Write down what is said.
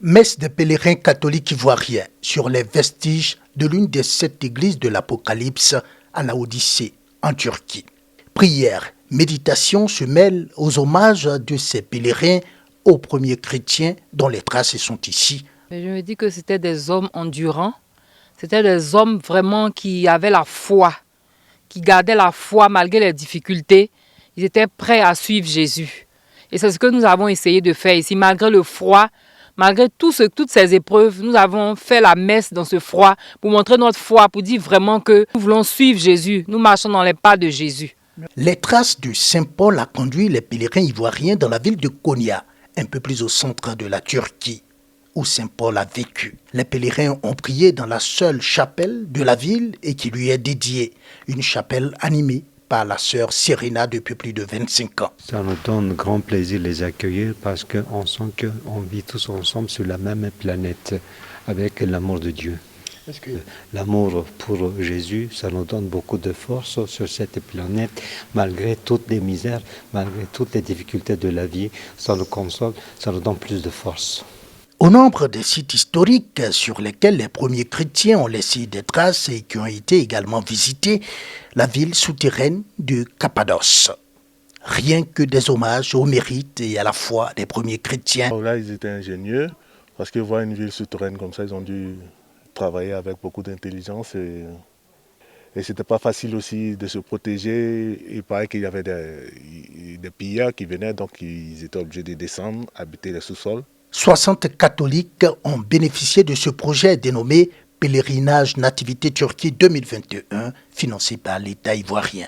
Messe des pèlerins catholiques ivoiriens sur les vestiges de l'une des 7 églises de l'Apocalypse à la Odyssée, en Turquie. Prière, méditation se mêlent aux hommages de ces pèlerins aux premiers chrétiens dont les traces sont ici. Je me dis que c'était des hommes endurants, c'était des hommes vraiment qui avaient la foi, qui gardaient la foi malgré les difficultés. Ils étaient prêts à suivre Jésus. Et c'est ce que nous avons essayé de faire ici, malgré le froid. Malgré toutes ces épreuves, nous avons fait la messe dans ce froid pour montrer notre foi, pour dire vraiment que nous voulons suivre Jésus. Nous marchons dans les pas de Jésus. Les traces de Saint Paul a conduit les pèlerins ivoiriens dans la ville de Konya, un peu plus au centre de la Turquie, où Saint Paul a vécu. Les pèlerins ont prié dans la seule chapelle de la ville et qui lui est dédiée, une chapelle animée par la sœur Serena depuis plus de 25 ans. Ça nous donne grand plaisir de les accueillir parce qu'on sent qu'on vit tous ensemble sur la même planète avec l'amour de Dieu. L'amour pour Jésus, ça nous donne beaucoup de force sur cette planète, malgré toutes les misères, malgré toutes les difficultés de la vie, ça nous console, ça nous donne plus de force. Au nombre des sites historiques sur lesquels les premiers chrétiens ont laissé des traces et qui ont été également visités, la ville souterraine de Cappadoce. Rien que des hommages au mérite et à la foi des premiers chrétiens. Là, ils étaient ingénieux, parce que voir une ville souterraine comme ça, ils ont dû travailler avec beaucoup d'intelligence et c'était pas facile aussi de se protéger. Il paraît qu'il y avait des pillards qui venaient, donc ils étaient obligés de descendre, habiter les sous-sols. 60 catholiques ont bénéficié de ce projet dénommé Pèlerinage Nativité Turquie 2021, financé par l'État ivoirien.